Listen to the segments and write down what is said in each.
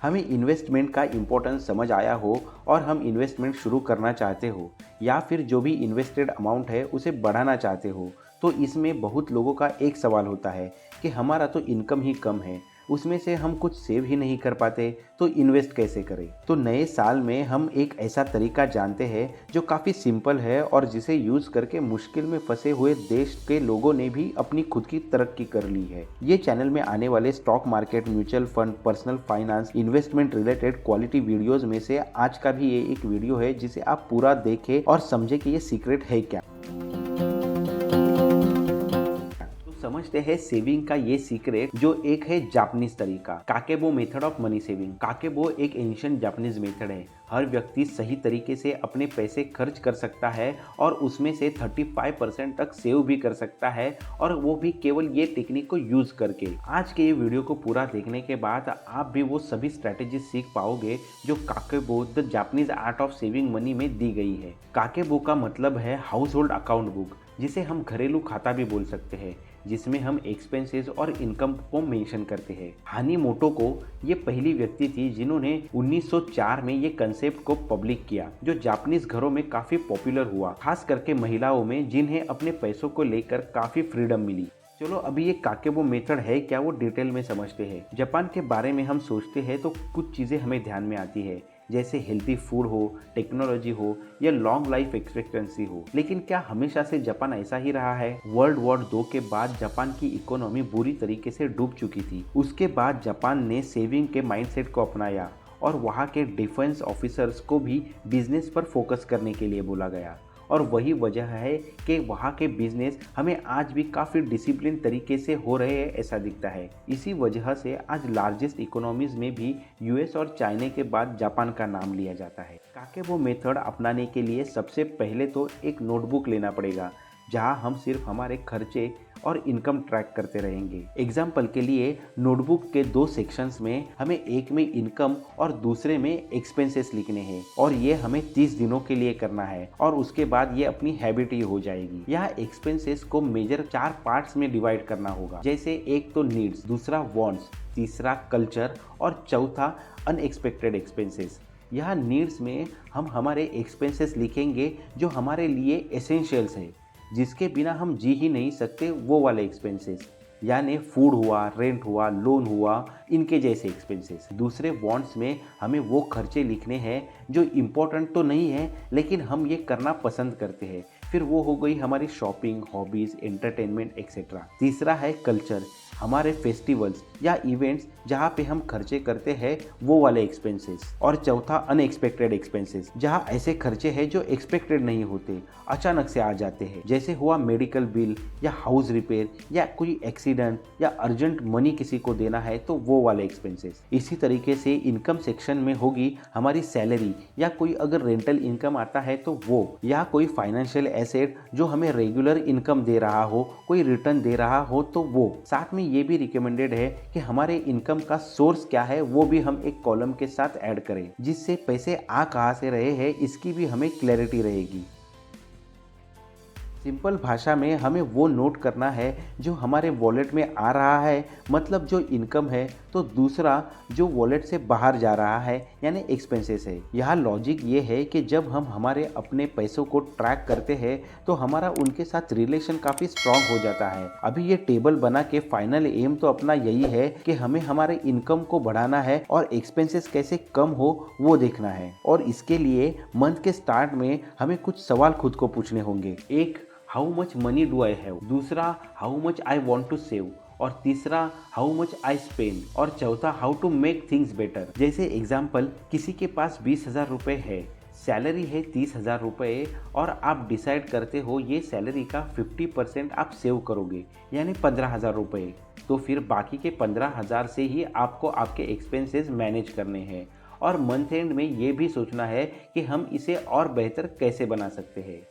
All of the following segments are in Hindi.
हमें इन्वेस्टमेंट का इम्पोर्टेंस समझ आया हो और हम इन्वेस्टमेंट शुरू करना चाहते हो या फिर जो भी इन्वेस्टेड अमाउंट है उसे बढ़ाना चाहते हो, तो इसमें बहुत लोगों का एक सवाल होता है कि हमारा तो इनकम ही कम है, उसमें से हम कुछ सेव ही नहीं कर पाते, तो इन्वेस्ट कैसे करें। तो नए साल में हम एक ऐसा तरीका जानते हैं जो काफ़ी सिंपल है और जिसे यूज़ करके मुश्किल में फंसे हुए देश के लोगों ने भी अपनी खुद की तरक्की कर ली है। ये चैनल में आने वाले stock market, mutual fund, personal finance, investment related quality videos में से आज का भी ये एक वीडियो है जिसे आप पूरा देखें और समझे कि ये सीक्रेट है क्या। समझते हैं सेविंग का ये सीक्रेट, जो एक है जापानीज तरीका, काकेबो मेथड ऑफ मनी सेविंग। काकेबो एक एंशिएंट जापानीज मेथड है। हर व्यक्ति सही तरीके से अपने पैसे खर्च कर सकता है और उसमें से 35% तक सेव भी कर सकता है, और वो भी केवल ये टेक्निक को यूज करके। आज के ये वीडियो को पूरा देखने के बाद आप भी वो सभी स्ट्रेटेजी सीख पाओगे जो Kakeibo the Japanese art of saving money में दी गई है। काकेबो का मतलब है हाउस होल्ड अकाउंट बुक, जिसे हम घरेलू खाता भी बोल सकते हैं, जिसमें हम एक्सपेंसेस और इनकम को मेंशन करते हैं। हानिमोटो को ये पहली व्यक्ति थी जिन्होंने 1904 में ये कंसेप्ट को पब्लिक किया, जो जापानीज घरों में काफी पॉपुलर हुआ, खास करके महिलाओं में जिन्हें अपने पैसों को लेकर काफी फ्रीडम मिली। चलो अभी ये काकेबो मेथड है क्या, वो डिटेल में समझते हैं। जापान के बारे में हम सोचते हैं तो कुछ चीज़ें हमें ध्यान में आती है, जैसे हेल्थी फूड हो, टेक्नोलॉजी हो या लॉन्ग लाइफ एक्सपेक्टेंसी हो। लेकिन क्या हमेशा से जापान ऐसा ही रहा है? वर्ल्ड वॉर 2 के बाद जापान की इकोनॉमी बुरी तरीके से डूब चुकी थी। उसके बाद जापान ने सेविंग के माइंडसेट को अपनाया और वहाँ के डिफेंस ऑफिसर्स को भी बिजनेस पर फोकस करने के लिए बोला गया, और वही वजह है कि वहाँ के बिजनेस हमें आज भी काफ़ी डिसिप्लिन तरीके से हो रहे हैं ऐसा दिखता है। इसी वजह से आज लार्जेस्ट इकोनॉमीज में भी यूएस और चाइना के बाद जापान का नाम लिया जाता है। काकेबो मेथड अपनाने के लिए सबसे पहले तो एक नोटबुक लेना पड़ेगा, जहाँ हम सिर्फ हमारे खर्चे और इनकम ट्रैक करते रहेंगे। एग्जाम्पल के लिए नोटबुक के 2 सेक्शंस में हमें एक में इनकम और दूसरे में एक्सपेंसेस लिखने हैं, और ये हमें 30 दिनों के लिए करना है, और उसके बाद ये अपनी हैबिट ही हो जाएगी। यहाँ एक्सपेंसेस को मेजर 4 पार्ट्स में डिवाइड करना होगा, जैसे एक तो नीड्स, दूसरा वांट्स, तीसरा कल्चर और चौथा अनएक्सपेक्टेड एक्सपेंसेस। यहाँ नीड्स में हम हमारे एक्सपेंसेस लिखेंगे जो हमारे लिए एसेंशियल्स है, जिसके बिना हम जी ही नहीं सकते, वो वाले एक्सपेंसेस, यानी फूड हुआ, रेंट हुआ, लोन हुआ, इनके जैसे एक्सपेंसेस। दूसरे वांट्स में हमें वो खर्चे लिखने हैं जो इम्पोर्टेंट तो नहीं है लेकिन हम ये करना पसंद करते हैं। फिर वो हो गई हमारी शॉपिंग, हॉबीज, एंटरटेनमेंट एक्सेट्रा। तीसरा है कल्चर, हमारे फेस्टिवल्स या इवेंट्स जहाँ पे हम खर्चे करते हैं वो वाले एक्सपेंसेस। और चौथा अनएक्सपेक्टेड एक्सपेंसेस, जहाँ ऐसे खर्चे हैं जो एक्सपेक्टेड नहीं होते, अचानक से आ जाते हैं, जैसे हुआ मेडिकल बिल या हाउस रिपेयर या कोई एक्सीडेंट या अर्जेंट मनी किसी को देना है, तो वो वाले एक्सपेंसेस। इसी तरीके से इनकम सेक्शन में होगी हमारी सैलरी, या कोई अगर रेंटल इनकम आता है तो वो, या कोई फाइनेंशियल एसेट जो हमें रेगुलर इनकम दे रहा हो, कोई रिटर्न दे रहा हो तो वो। साथ में ये भी रिकमेंडेड है कि हमारे इनकम का सोर्स क्या है वो भी हम एक कॉलम के साथ ऐड करें, जिससे पैसे आ कहाँ से रहे हैं इसकी भी हमें क्लैरिटी रहेगी। सिंपल भाषा में हमें वो नोट करना है जो हमारे वॉलेट में आ रहा है, मतलब जो इनकम है, तो दूसरा जो वॉलेट से बाहर जा रहा है यानी एक्सपेंसेस है। यहाँ लॉजिक ये है कि जब हम हमारे अपने पैसों को ट्रैक करते हैं तो हमारा उनके साथ रिलेशन काफ़ी स्ट्रांग हो जाता है। अभी ये टेबल बना के फाइनल एम तो अपना यही है कि हमें हमारे इनकम को बढ़ाना है और एक्सपेंसेस कैसे कम हो वो देखना है, और इसके लिए मंथ के स्टार्ट में हमें कुछ सवाल खुद को पूछने होंगे। एक, how much money do I have, दूसरा how much I want to save, और तीसरा हाउ मच आई स्पेंड, और चौथा how to make things better. जैसे एग्जाम्पल, किसी के पास 20,000 रुपये है, सैलरी है 30,000 रुपये, और आप डिसाइड करते हो ये सैलरी का 50% आप सेव करोगे यानी 15,000 रुपये, तो फिर बाकी के 15,000 से ही आपको आपके एक्सपेंसेस मैनेज करने हैं, और मंथ एंड में ये भी सोचना है कि हम इसे और बेहतर कैसे बना सकते हैं।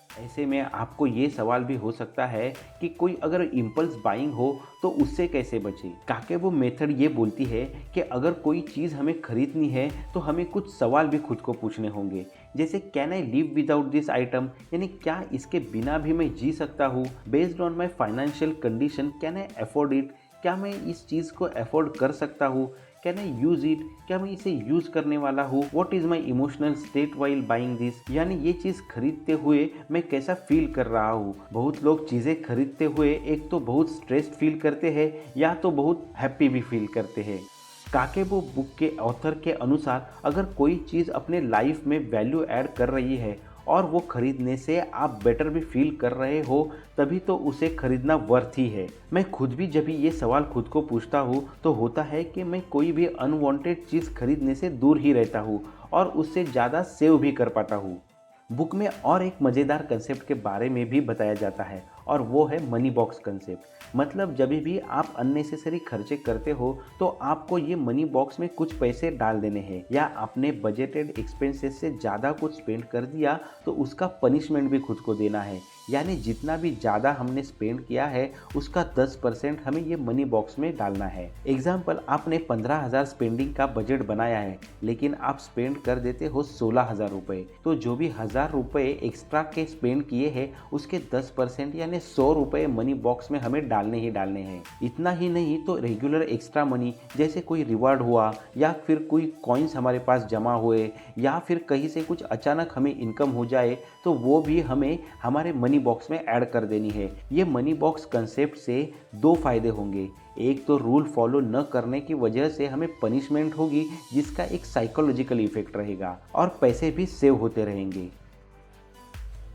ऐसे में आपको ये सवाल भी हो सकता है कि कोई अगर इम्पल्स बाइंग हो तो उससे कैसे बचे। काकेबो मेथड ये बोलती है कि अगर कोई चीज़ हमें खरीदनी है तो हमें कुछ सवाल भी खुद को पूछने होंगे, जैसे can I live without this item, यानी क्या इसके बिना भी मैं जी सकता हूँ। Based on my financial condition can I afford it, क्या मैं इस चीज़ को अफोर्ड कर सकता हूँ? Can I use it? क्या मैं इसे यूज़ करने वाला हूँ? What is my emotional state while buying this? यानी ये चीज़ खरीदते हुए मैं कैसा फील कर रहा हूँ। बहुत लोग चीज़ें खरीदते हुए एक तो बहुत स्ट्रेस्ड फील करते हैं या तो बहुत हैप्पी भी फील करते हैं। काकेबो बुक के ऑथर के अनुसार अगर कोई चीज़ अपने लाइफ में वैल्यू ऐड कर रही है और वो खरीदने से आप बेटर भी फील कर रहे हो, तभी तो उसे खरीदना वर्थ ही है। मैं खुद भी जब ये सवाल खुद को पूछता हूँ तो होता है कि मैं कोई भी अनवांटेड चीज़ खरीदने से दूर ही रहता हूँ और उससे ज़्यादा सेव भी कर पाता हूँ। बुक में और एक मज़ेदार कंसेप्ट के बारे में भी बताया जाता है और वो है मनी बॉक्स कंसेप्ट। मतलब जब भी आप अननेसेसरी खर्चे करते हो तो आपको ये मनी बॉक्स में कुछ पैसे डाल देने हैं, या आपने बजटेड एक्सपेंसेस से ज़्यादा कुछ स्पेंड कर दिया तो उसका पनिशमेंट भी खुद को देना है। यानी जितना भी ज़्यादा हमने स्पेंड किया है उसका 10% हमें ये मनी बॉक्स में डालना है। एग्जाम्पल, आपने 15,000 स्पेंडिंग का बजट बनाया है लेकिन आप स्पेंड कर देते हो 16,000 रुपये, तो जो भी 1,000 रुपये एक्स्ट्रा के स्पेंड किए हैं उसके 10% यानी 100 रुपये मनी बॉक्स में हमें डालने ही डालने हैं। इतना ही नहीं तो रेगुलर एक्स्ट्रा मनी जैसे कोई रिवार्ड हुआ या फिर कोई कॉइन्स हमारे पास जमा हुए या फिर कहीं से कुछ अचानक हमें इनकम हो जाए तो वो भी हमें हमारे मनी बॉक्स में ऐड कर देनी है। ये मनी बॉक्स कंसेप्ट से दो फायदे होंगे। एक तो रूल फॉलो न करने की वजह से हमें पनिशमेंट होगी जिसका एक साइकोलॉजिकल इफेक्ट रहेगा और पैसे भी सेव होते रहेंगे।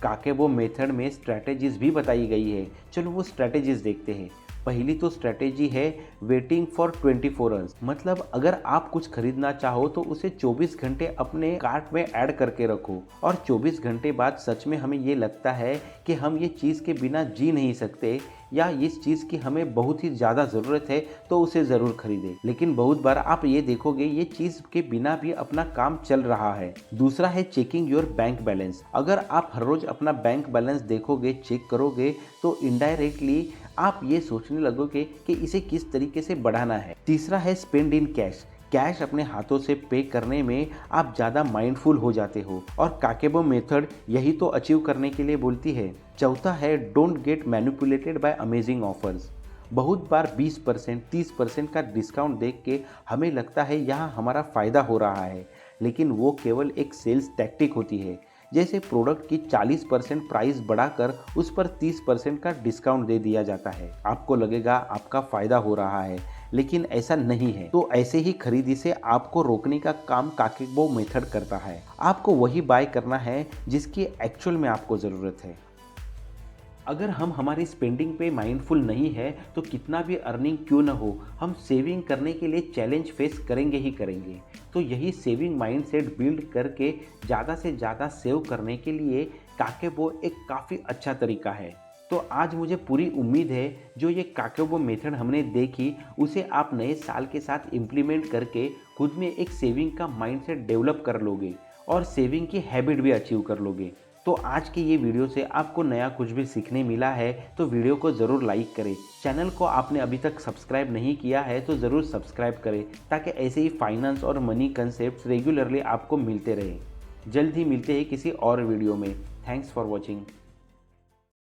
काकेबो मेथड में स्ट्रैटेजीज भी बताई गई है। चलो वो स्ट्रैटेजीज देखते हैं। पहली तो स्ट्रैटेजी है वेटिंग फॉर 24 आवर्स। मतलब अगर आप कुछ खरीदना चाहो तो उसे 24 घंटे अपने कार्ट में ऐड करके रखो और 24 घंटे बाद सच में हमें ये लगता है कि हम ये चीज़ के बिना जी नहीं सकते या इस चीज़ की हमें बहुत ही ज़्यादा ज़रूरत है तो उसे ज़रूर खरीदें। लेकिन बहुत बार आप ये देखोगे ये चीज़ के बिना भी अपना काम चल रहा है। दूसरा है चेकिंग योर बैंक बैलेंस। अगर आप हर रोज़ अपना बैंक बैलेंस देखोगे, चेक करोगे तो इनडायरेक्टली आप ये सोचने लगोगे कि इसे किस तरीके से बढ़ाना है। तीसरा है स्पेंड इन कैश। कैश अपने हाथों से पे करने में आप ज़्यादा माइंडफुल हो जाते हो और काकेबो मेथड यही तो अचीव करने के लिए बोलती है। चौथा है don't get manipulated bye amazing offers. बहुत बार 20% 30% का डिस्काउंट देख के हमें लगता है यहाँ हमारा फ़ायदा हो रहा है, लेकिन वो केवल एक सेल्स टैक्टिक होती है। जैसे प्रोडक्ट की 40% प्राइस बढ़ाकर उस पर 30% का डिस्काउंट दे दिया जाता है। आपको लगेगा आपका फ़ायदा हो रहा है, लेकिन ऐसा नहीं है। तो ऐसे ही खरीदी से आपको रोकने का काम काकेबो मेथड करता है। आपको वही बाय करना है जिसकी एक्चुअल में आपको ज़रूरत है। अगर हम हमारी स्पेंडिंग पे माइंडफुल नहीं है तो कितना भी अर्निंग क्यों न हो, हम सेविंग करने के लिए चैलेंज फेस करेंगे ही करेंगे। तो यही सेविंग माइंडसेट बिल्ड करके ज़्यादा से ज़्यादा सेव करने के लिए काकेबो एक काफ़ी अच्छा तरीका है। तो आज मुझे पूरी उम्मीद है जो ये काकेबो मेथड हमने देखी उसे आप नए साल के साथ इम्प्लीमेंट करके खुद में एक सेविंग का माइंडसेट डेवलप कर लोगे और सेविंग की हैबिट भी अचीव कर लोगे। तो आज की ये वीडियो से आपको नया कुछ भी सीखने मिला है तो वीडियो को ज़रूर लाइक करें। चैनल को आपने अभी तक सब्सक्राइब नहीं किया है तो ज़रूर सब्सक्राइब करें ताकि ऐसे ही फाइनेंस और मनी कंसेप्ट रेगुलरली आपको मिलते रहे। जल्द ही मिलते हैं किसी और वीडियो में। Thanks for watching.